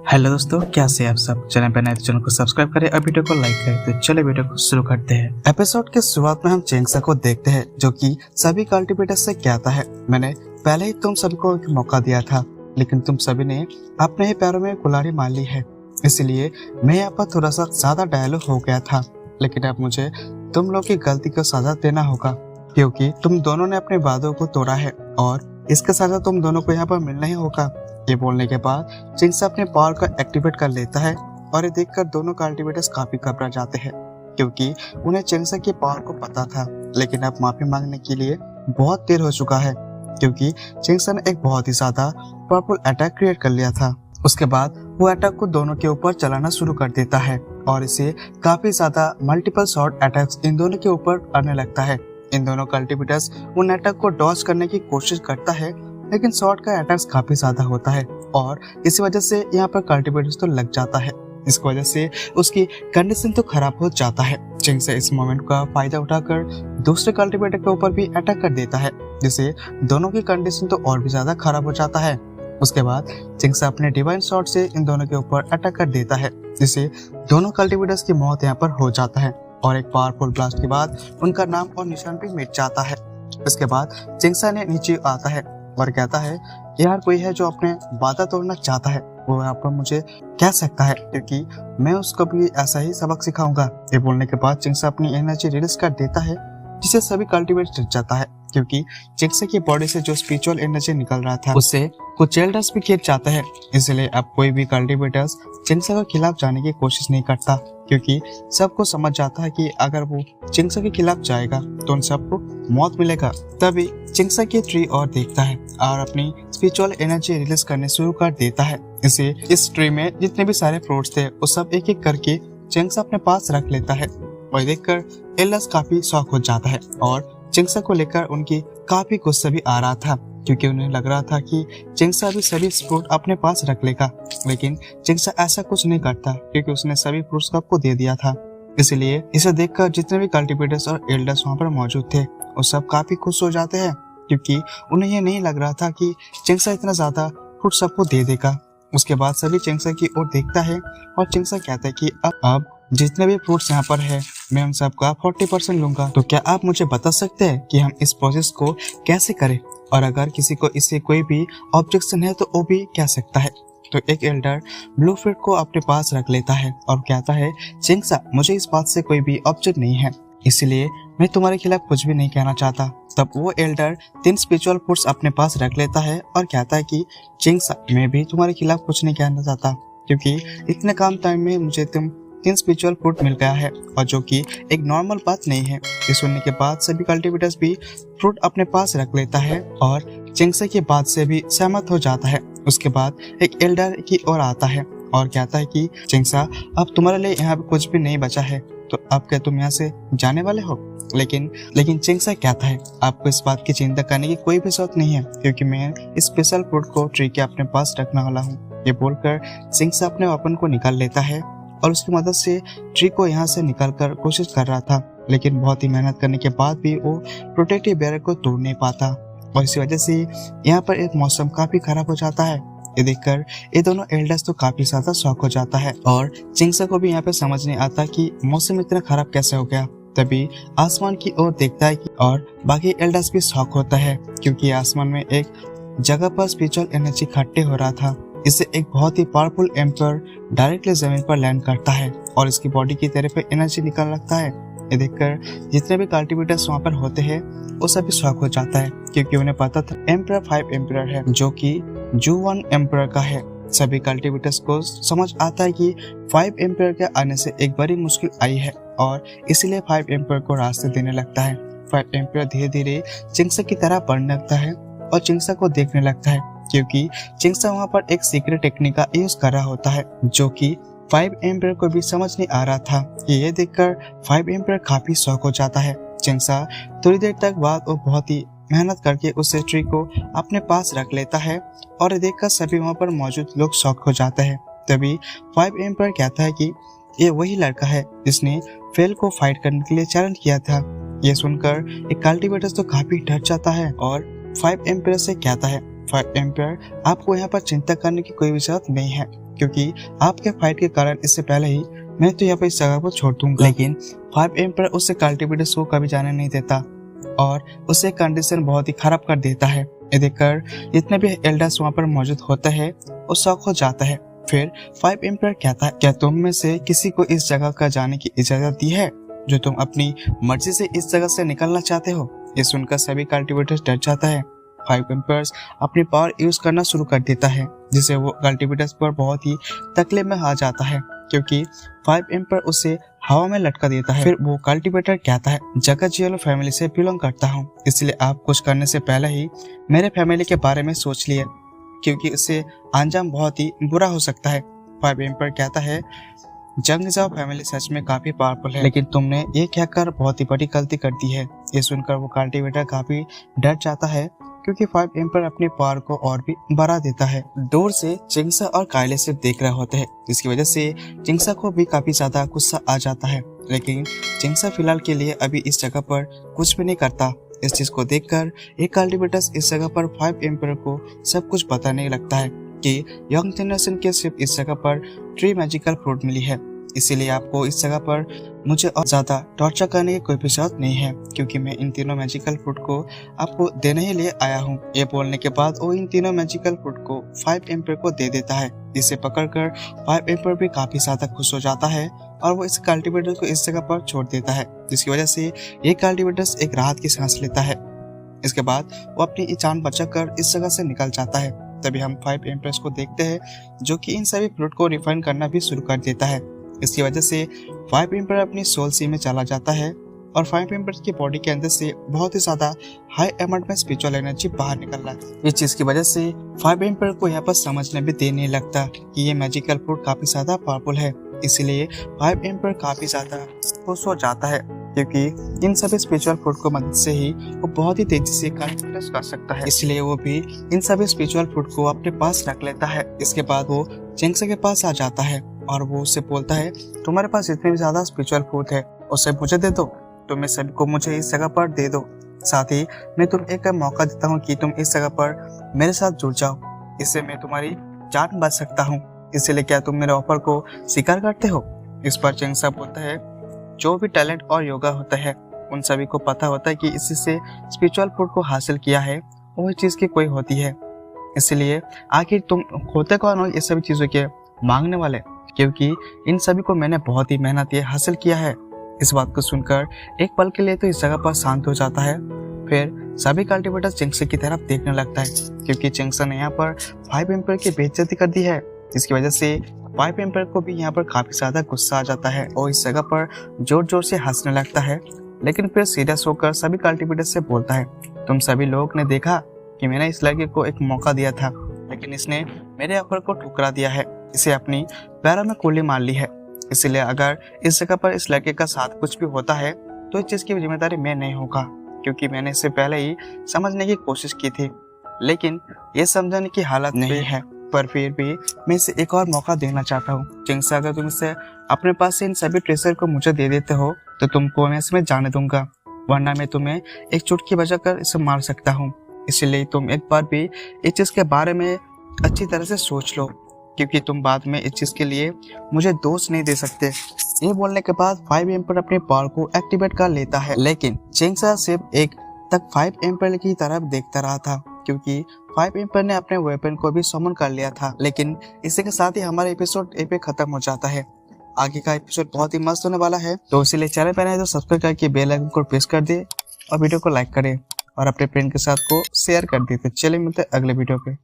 Hello दोस्तों, कैसे हैं आप सब। चैनल पर नए तो चैनल को सब्सक्राइब करें और वीडियो को लाइक करें। तो चले वीडियो को शुरू करते हैं। एपिसोड के शुरुआत में हम चेंगसा को देखते हैं जो कि सभी कल्टिवेटर्स से कहता है, मैंने पहले ही तुम सभी को एक मौका दिया था, लेकिन तुम सभी ने अपने ही पैरों में कुल्हाड़ी मार ली है, इसलिए मैं यहाँ पर थोड़ा सा ज्यादा डायलॉग हो गया था। लेकिन अब मुझे तुम लोग की गलती को सजा देना होगा, क्योंकि तुम दोनों ने अपने वादों को तोड़ा है और इसका सजा तुम दोनों को यहाँ पर मिलना ही होगा। ये बोलने के बाद चिंग्सा अपने पावर को एक्टिवेट कर लेता है और ये देखकर दोनों कल्टिवेटर्स काफी घबरा जाते हैं, क्योंकि उन्हें चिंग्सा की पावर को पता था। लेकिन अब माफी मांगने के लिए बहुत देर हो चुका है, क्योंकि चिंग्सा ने एक बहुत ही ज्यादा पावरफुल अटैक क्रिएट कर लिया था। उसके बाद वो अटैक को दोनों के ऊपर चलाना शुरू कर देता है और इसे काफी ज्यादा मल्टीपल शॉर्ट अटैक्स इन दोनों के ऊपर आने लगता है। इन दोनों कल्टिवेटर्स उन अटैक को डॉज करने की कोशिश करता है, लेकिन शॉर्ट का अटैक्स काफी ज्यादा होता है और इसी वजह से यहाँ पर कल्टिवेटर्स तो लग जाता है। इसकी वजह से उसकी कंडीशन तो खराब हो जाता है। चिंग्सा इस मोमेंट का फायदा उठाकर दूसरे कल्टिवेटर के ऊपर भी अटैक कर देता है, जिससे दोनों की कंडीशन तो और भी ज्यादा खराब हो जाता है। उसके बाद चिंग्सा अपने डिवाइन शॉट से इन दोनों के ऊपर अटैक कर देता है, जिससे दोनों कल्टिवेटर्स की मौत यहाँ पर हो जाता है और एक पावरफुल ब्लास्ट के बाद उनका नाम और निशान भी मिट जाता है। इसके बाद चिंग्सा ने नीचे आता है और कहता है, यार कोई है जो अपने वादा तोड़ना चाहता है, वो यहाँ पर मुझे कह सकता है, क्योंकि मैं उसको भी ऐसा ही सबक सिखाऊंगा। ये बोलने के बाद चिंग्सा अपनी एनर्जी रिलीज कर देता है, जिससे सभी कल्टिवेट डर जाता है, क्योंकि चिंग्सा की बॉडी से जो स्पिरिचुअल एनर्जी निकल रहा था उससे कुछ एल्डर्स भी खींच जाते हैं। इसलिए अब कोई भी कल्टिवेटर्स चिंग्सा के खिलाफ जाने की कोशिश नहीं करता, क्योंकि सबको समझ जाता है कि अगर वो चिंग्सा के खिलाफ जाएगा तो उन सबको मौत मिलेगा। तभी चिंग्सा की ट्री और देखता है और अपनी स्पिरिचुअल एनर्जी रिलीज करने शुरू कर देता है। इसे इस ट्री में जितने भी सारे फ्रूट्स थे वो सब एक एक करके चिंग्सा अपने पास रख लेता है और देखकर एल्डर्स काफी शॉक हो जाता है और चिंग्सा को लेकर उनकी काफी गुस्सा भी आ रहा था, क्योंकि उन्हें लग रहा था कि चिंग्सा भी सभी फ्रूट अपने पास रख लेगा। लेकिन चिंग्सा ऐसा कुछ नहीं करता, क्योंकि उसने सभी फ्रूट्स सबको दे दिया था। इसलिए इसे देखकर जितने भी कल्टिवेटर्स और एल्डर्स वहां पर मौजूद थे वो सब काफी खुश हो जाते हैं, क्योंकि उन्हें ये नहीं लग रहा था कि चिंग्सा इतना ज्यादा फ्रूट सबको दे देगा। उसके बाद सभी चिंग्सा की ओर देखता है और चिंग्सा कहता है कि अब जितने भी फ्रूट्स यहाँ पर है मैं उन सबका 40% लूंगा। तो क्या आप मुझे बता सकते हैं कि हम इस प्रोसेस को कैसे करें, और अगर किसी को इससे कोई भी ऑब्जेक्शन है तो वो भी कह सकता है। तो एक एल्डर ब्लू फ्रूट को अपने पास रख लेता है और कहता है, चिंग्सा मुझे इस बात से कोई भी ऑब्जेक्ट नहीं है, इसलिए मैं तुम्हारे खिलाफ कुछ भी नहीं कहना चाहता। तब वो एल्डर 3 स्पिरिचुअल फ्रूट्स अपने पास रख लेता है और कहता है कि चिंग्सा मैं भी तुम्हारे खिलाफ कुछ नहीं कहना चाहता, क्योंकि इतने कम टाइम में मुझे 3 स्पिरिचुअल फ्रूट मिल गया है, और जो कि एक नॉर्मल बात नहीं है। ये सुनने के बाद सभी कल्टिवेटर्स भी फ्रूट अपने पास रख लेता है और चिंग्सा की बात से भी सहमत हो जाता है। उसके बाद एक एल्डर की ओर आता है और कहता है कि चिंग्सा अब तुम्हारे लिए यहाँ पे कुछ भी नहीं बचा है, तो अब क्या तुम यहाँ से जाने वाले हो। लेकिन चिंग्सा कहता है, आपको इस बात की चिंता करने की कोई भी जरूरत नहीं है, क्योंकि मैं स्पेशल फ्रूट को ट्री के अपने पास रखने वाला हूँ। ये बोलकर चिंग्सा अपने वेपन को निकाल लेता है और उसकी मदद से ट्री को यहाँ से निकालकर कोशिश कर रहा था, लेकिन बहुत ही मेहनत करने के बाद भी वो प्रोटेक्टिव बैरियर को तोड़ नहीं पाता और इसी वजह से यहाँ पर एक मौसम काफी खराब हो जाता है। ये देखकर ये दोनों एल्डर्स तो काफी ज्यादा शॉक हो जाता है और चिंग्सा को भी यहाँ पे समझ नहीं आता कि मौसम इतना खराब कैसे हो गया। तभी आसमान की ओर देखता है और बाकी एल्डर्स भी शॉक होता है, क्योंकि आसमान में एक जगह पर स्पिरिचुअल एनर्जी इकट्ठे हो रहा था। इससे एक बहुत ही पावरफुल एम्पर डायरेक्टली जमीन पर लैंड करता है और इसकी बॉडी की तरफ एनर्जी निकल लगता है। ये देखकर जितने भी कल्टिवेटर्स वहाँ पर होते हैं वो सभी शॉक हो जाता है, क्योंकि उन्हें पता था एम्पर 5 एम्पर है, जो कि जू 1 एम्पर का है। सभी कल्टिवेटर्स को समझ आता है कि 5 एम्पर के आने से एक बड़ी मुश्किल आई है और इसीलिए 5 एम्पर को रास्ते देने लगता है। 5 एम्पर धीरे धीरे चिंग्सा की तरह बढ़ने लगता है और चिंग्सा को देखने लगता है, क्योंकि चिंग्सा वहाँ पर एक सीक्रेट टेक्निक का यूज कर रहा होता है, जो कि 5 एम्पर को भी समझ नहीं आ रहा था। ये देखकर 5 एम्पर काफी शौक हो जाता है। चिंग्सा थोड़ी देर तक बाद वो बहुत ही मेहनत करके उस ट्री को अपने पास रख लेता है और ये देखकर सभी वहाँ पर मौजूद लोग शॉक हो जाते हैं। तभी 5 एम्पर कहता है कि ये वही लड़का है जिसने फेल को फाइट करने के लिए चैलेंज किया था। ये सुनकर एक कल्टिवेटर तो काफी डर जाता है और 5 एम्पर से कहता है, 5 एम्पर आपको यहाँ पर चिंता करने की कोई भी जरूरत नहीं है, क्योंकि आपके फाइट के कारण इससे पहले ही मैं तो यहाँ पे इस जगह को छोड़ दूंगा। लेकिन 5 एम्पर उससे कल्टिवेटर्स को कभी जाने नहीं देता और उसे कंडीशन बहुत ही खराब कर देता है। ये देखकर जितने भी एल्डर्स वहाँ पर मौजूद होते हैं वो शौक हो जाता है। फिर 5 एम्पर कहता है, क्या तुम में से किसी को इस जगह का जाने की इजाजत दी है जो तुम अपनी मर्जी से इस जगह से निकलना चाहते हो? ये सुनकर सभी कल्टिवेटर्स डर जाता है। 5 एम्पर्स अपनी पावर यूज करना शुरू कर देता है जिससे वो कल्टिवेटर्स पर बहुत ही तकलीफ में आ जाता है क्योंकि 5 एम्पर उसे हवा में लटका देता है। फिर वो कल्टिवेटर कहता है, जगत जियोलो फैमिली से बिलोंग करता हूँ, इसलिए आप कुछ करने से पहले ही मेरे फैमिली के बारे में सोच लिए क्योंकि इससे अंजाम बहुत ही बुरा हो सकता है। 5 एम्पर कहता है, जंग जाओ फैमिली सच में काफी पावरफुल है, लेकिन तुमने ये कहकर बहुत ही बड़ी गलती कर दी है। ये सुनकर वो कल्टिवेटर काफी डर जाता है क्योंकि 5 एम्पर अपनी पावर को और भी बढ़ा देता है। दूर से चिंगसा और कायले सिर्फ देख रहे होते हैं, जिसकी वजह से चिंगसा को भी काफी ज्यादा गुस्सा आ जाता है। लेकिन चिंगसा फिलहाल के लिए अभी इस जगह पर कुछ भी नहीं करता। इस चीज को देखकर एक कल्टिवेटर्स इस जगह पर 5 एम्पर को सब कुछ बताने लगता है कि यंग जनरेशन के सिर्फ इस जगह पर 3 मैजिकल फ्रूट मिली है, इसीलिए आपको इस जगह पर मुझे और ज्यादा टॉर्चर करने की कोई भी जरूरत नहीं है क्योंकि मैं इन तीनों मैजिकल फ्रूट को आपको देने ही लिए आया हूँ। ये बोलने के बाद वो इन तीनों मैजिकल फ्रूट को 5 एम्पर को दे देता है, जिसे पकड़कर 5 एम्पर भी काफी ज्यादा खुश हो जाता है और वो इस कल्टिवेटर को इस जगह पर छोड़ देता है, जिसकी वजह से ये कल्टिवेटर एक राहत की सांस लेता है। इसके बाद वो अपनी जान बचाकर इस जगह से निकल जाता है। तभी हम 5 एम्प्रेस को देखते हैं जो कि इन सभी फ्रूट को रिफाइन करना भी शुरू कर देता है। इसकी वजह से 5 एम्पर अपनी सोल सी में चला जाता है और 5 एम्पर की बॉडी के अंदर से बहुत ही ज्यादा हाई अमाउंट में स्पिरिचुअल एनर्जी बाहर निकल रहा है। इस चीज की वजह से 5 एम्पर को यहाँ पर समझने भी दे नहीं लगता कि ये मैजिकल फ्रूट काफी ज्यादा पावरफुल है, इसलिए 5 एम्पर काफी ज्यादा खुश हो जाता है क्योंकि इन सभी स्पिरिचुअल फ्रूट को मदद से ही वो बहुत ही तेजी से कॉन्फिडेंस कर सकता है, इसलिए वो भी इन सभी स्पिरिचुअल फ्रूट को अपने पास रख लेता है। इसके बाद वो चिंगसा के पास आ जाता है और वो उससे बोलता है, तुम्हारे पास जितने भी ज्यादा स्पिरिचुअल फ्रूट है उसे मुझे दे दो, तुम इस सभी को मुझे इस जगह पर दे दो। साथ ही मैं तुम एक मौका देता हूँ कि तुम इस जगह पर मेरे साथ जुड़ जाओ, इससे मैं तुम्हारी जान बच सकता हूँ, इसलिए क्या तुम मेरे ऑफर को स्वीकार करते हो? इस पर चिंगसा बोलता है, जो भी टैलेंट और योगा होता है उन सभी को पता होता है कि इसी से स्पिरिचुअल फ्रूट को हासिल किया है वही चीज की कोई होती है, इसलिए आखिर तुम होते कौन हो ये सभी चीजों के मांगने वाले, क्योंकि इन सभी को मैंने बहुत ही मेहनत ये हासिल किया है। इस बात को सुनकर एक पल के लिए तो इस जगह पर शांत हो जाता है। फिर सभी कल्टिवेटर चिंगसा की तरफ देखने लगता है क्योंकि चिंगसा ने यहाँ पर 5 एम्पर की बेइज्जती कर दी है, जिसकी वजह से 5 एम्पर को भी यहाँ पर काफी ज्यादा गुस्सा आ जाता है और इस जगह पर जोर जोर से हंसने लगता है। लेकिन फिर सीरियस होकर सभी कल्टिवेटर से बोलता है, तुम सभी लोग ने देखा कि मैंने इस लड़के को एक मौका दिया था, लेकिन इसने मेरे ऑफर को ठुकरा दिया है, इसे अपनी पैरों में कुल्ली मार ली है, इसलिए अगर इस जगह पर इस लड़के का साथ कुछ भी होता है तो इस चीज की जिम्मेदारी मैं नहीं होगा, क्योंकि मैंने इससे पहले ही समझने की कोशिश की थी, लेकिन ये समझने की हालत नहीं है। पर फिर भी मैं इसे एक और मौका देना चाहता हूँ। चिंगसा, अगर तुम इसे अपने पास से इन सभी ट्रेजर को मुझे दे देते हो तो तुमको मैं इसमें जाने दूंगा, वरना मैं तुम्हें एक चुटकी बजाकर इसे मार सकता हूँ, इसलिए तुम एक बार भी इस चीज के बारे में अच्छी तरह से सोच लो, क्योंकि तुम बाद में इस चीज के लिए मुझे दोष नहीं दे सकते। ये बोलने के बाद 5 एम्पर अपने पावर को एक्टिवेट कर लेता है, लेकिन चिंगसा सिर्फ एक तक 5 एम्पर की तरफ देखता रहा था क्योंकि 5 एम्पर ने अपने वेपन को भी समन कर लिया था। लेकिन इसी के साथ ही हमारा एपिसोड ए पे खत्म हो जाता है। आगे का एपिसोड बहुत ही मस्त होने वाला है, तो इसीलिए चैनल पर नए तो सब्सक्राइब करके बेल आइकन को प्रेस कर दे और वीडियो को लाइक करें और अपने फ्रेंड के साथ को शेयर कर दे। तो चलिए मिलते हैं अगले वीडियो पे।